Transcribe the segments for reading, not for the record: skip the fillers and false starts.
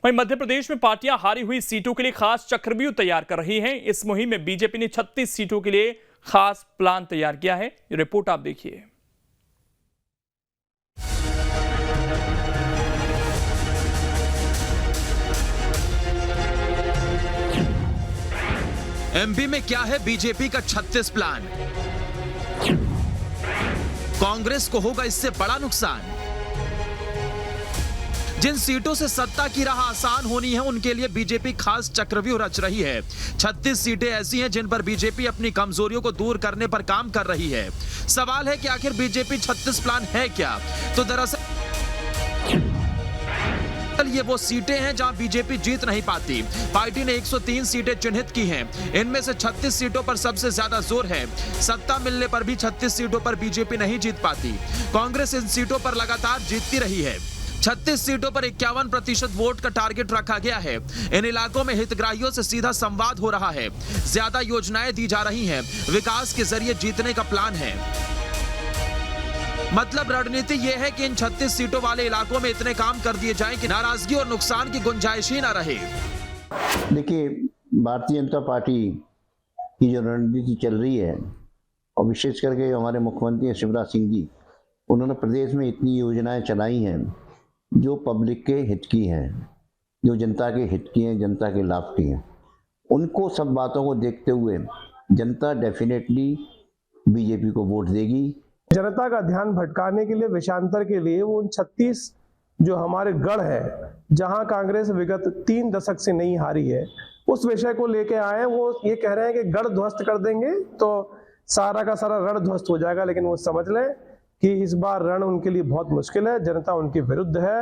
वहीं मध्य प्रदेश में पार्टियां हारी हुई सीटों के लिए खास चक्रव्यूह तैयार कर रही हैं। इस मुहिम में बीजेपी ने 36 सीटों के लिए खास प्लान तैयार किया है। ये रिपोर्ट आप देखिए। एमपी में क्या है बीजेपी का 36 प्लान? कांग्रेस को होगा इससे बड़ा नुकसान। जिन सीटों से सत्ता की राह आसान होनी है उनके लिए बीजेपी खास चक्रव्यूह रच रही है। 36 सीटें ऐसी हैं जिन पर बीजेपी अपनी कमजोरियों को दूर करने पर काम कर रही है। सवाल है कि आखिर बीजेपी 36 प्लान है क्या? तो दरअसल ये वो सीटें हैं जहां बीजेपी जीत नहीं पाती। पार्टी ने 103 सीटें चिन्हित की हैं। इनमें से 36 सीटों पर सबसे ज्यादा जोर है। सत्ता मिलने पर भी 36 सीटों पर बीजेपी नहीं जीत पाती। कांग्रेस इन सीटों पर लगातार जीतती रही है। 36 सीटों पर 51% वोट का टारगेट रखा गया है। इन इलाकों में हितग्राहियों से सीधा संवाद हो रहा है। ज्यादा योजनाएं दी जा रही हैं। विकास के जरिए जीतने का प्लान है। मतलब रणनीति यह है कि इन 36 सीटों वाले इलाकों में इतने काम कर दिए जाएं कि नाराजगी और नुकसान की गुंजाइश ही ना रहे। देखिए, भारतीय जनता पार्टी की जो रणनीति चल रही है और विशेष करके हमारे मुख्यमंत्री शिवराज सिंह जी, उन्होंने प्रदेश में इतनी योजनाएं चलाई हैं जो पब्लिक के हित की हैं, जो जनता के हित की हैं, जनता के लाभ की हैं। उनको सब बातों को देखते हुए जनता डेफिनेटली बीजेपी को वोट देगी। जनता का ध्यान भटकाने के लिए, विषांतर के लिए वो उन 36 जो हमारे गढ़ है, जहां कांग्रेस विगत 3 दशक से नहीं हारी है, उस विषय को लेके आए। वो ये कह रहे हैं कि गढ़ ध्वस्त कर देंगे तो सारा का सारा रण ध्वस्त हो जाएगा। लेकिन वो समझ लें कि इस बार रण उनके लिए बहुत मुश्किल है। जनता उनके विरुद्ध है।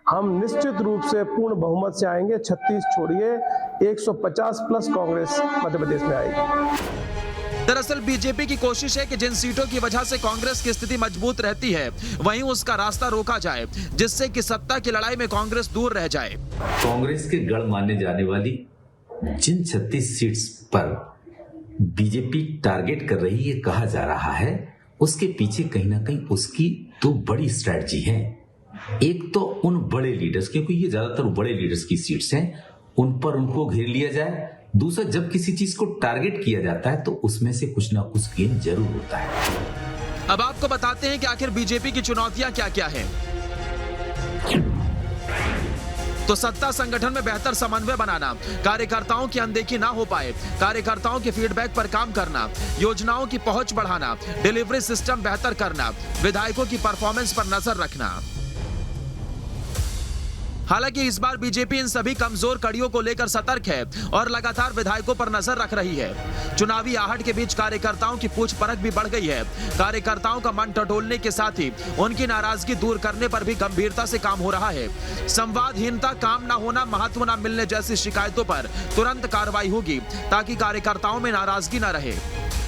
हम निश्चित रूप से पूर्ण बहुमत से आएंगे। 36 छोड़िए, 150 प्लस कांग्रेस मध्य प्रदेश में आएगी। दरअसल बीजेपी की कोशिश है कि जिन सीटों की वजह से कांग्रेस की स्थिति मजबूत रहती है वहीं उसका रास्ता रोका जाए, जिससे कि सत्ता की लड़ाई में कांग्रेस दूर रह जाए। कांग्रेस के गढ़ माने जाने वाली जिन 36 सीट्स पर बीजेपी टारगेट कर रही है, कहा जा रहा है, उसके पीछे कहीं ना कहीं उसकी 2 बड़ी स्ट्रेटजी है। एक तो उन बड़े लीडर्स, क्योंकि ये ज्यादातर बड़े लीडर्स की सीट्स हैं, उन पर उनको घेर लिया जाए। दूसरा, जब किसी चीज को टारगेट किया जाता है तो उसमें से कुछ ना कुछ गेन जरूर होता है। अब आपको बताते हैं कि आखिर बीजेपी की चुनौतियां क्या क्या हैं। तो सत्ता संगठन में बेहतर समन्वय बनाना, कार्यकर्ताओं की अनदेखी ना हो पाए, कार्यकर्ताओं के फीडबैक पर काम करना, योजनाओं की पहुंच बढ़ाना, डिलीवरी सिस्टम बेहतर करना, विधायकों की परफॉर्मेंस पर नजर रखना। हालांकि इस बार बीजेपी इन सभी कमजोर कड़ियों को लेकर सतर्क है और लगातार विधायकों पर नजर रख रही है। चुनावी आहट के बीच कार्यकर्ताओं की पूछ परख भी बढ़ गई है। कार्यकर्ताओं का मन टटोलने के साथ ही उनकी नाराजगी दूर करने पर भी गंभीरता से काम हो रहा है। संवादहीनता, काम न होना, महत्व न मिलने जैसी शिकायतों पर तुरंत कार्रवाई होगी ताकि कार्यकर्ताओं में नाराजगी न रहे।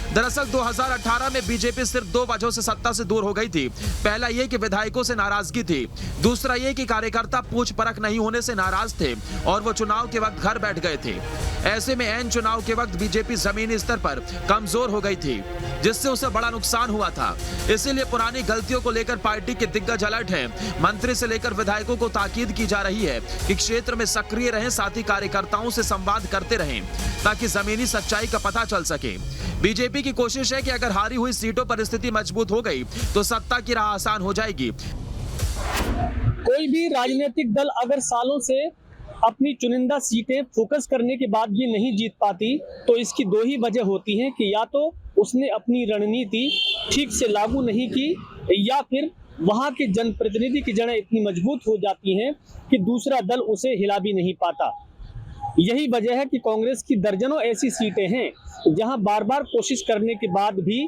दरअसल 2018 में बीजेपी सिर्फ 2 वजहों से सत्ता से दूर हो गई थी। पहला ये कि विधायकों से नाराजगी थी, दूसरा ये कि कार्यकर्ता पूछ परख नहीं होने से नाराज थे और वो चुनाव के वक्त घर बैठ गए थे। ऐसे में ऐन चुनाव के वक्त बीजेपी जमीनी स्तर पर कमजोर हो गई थी, जिससे उसे बड़ा नुकसान हुआ था। इसीलिए पुरानी गलतियों को लेकर पार्टी के दिग्गज अलर्ट हैं। मंत्री से लेकर विधायकों को ताकीद की जा रही है कि क्षेत्र में सक्रिय रहें, साथ ही कार्यकर्ताओं से संवाद करते रहें ताकि जमीनी सच्चाई का पता चल सके। बीजेपी की कोशिश है कि अगर हारी हुई सीटों पर स्थिति मजबूत हो गई तो सत्ता की राह आसान हो जाएगी। कोई भी राजनीतिक दल अगर सालों से अपनी चुनिंदा सीटें फोकस करने के बाद भी नहीं जीत पाती तो इसकी 2 ही वजह होती हैं कि या तो उसने अपनी रणनीति ठीक से लागू नहीं की या फिर वहां के जनप्रतिनिधि की जड़ें इतनी मजबूत हो जाती हैं कि दूसरा दल उसे हिला भी नहीं पाता। यही वजह है कि कांग्रेस की दर्जनों ऐसी सीटें हैं जहां बार बार कोशिश करने के बाद भी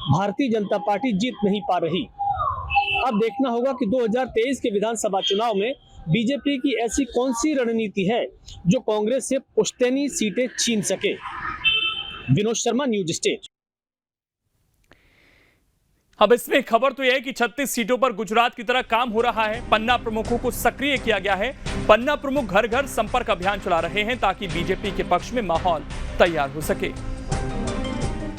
भारतीय जनता पार्टी जीत नहीं पा रही। अब देखना होगा कि 2023 के विधानसभा चुनाव में बीजेपी की ऐसी कौन सी रणनीति है जो कांग्रेस से पुश्तैनी सीटें छीन सके। Vinod Sharma, news state. अब इसमें खबर तो यह है कि 36 सीटों पर गुजरात की तरह काम हो रहा है। पन्ना प्रमुखों को सक्रिय किया गया है। पन्ना प्रमुख घर घर संपर्क अभियान चला रहे हैं ताकि बीजेपी के पक्ष में माहौल तैयार हो सके।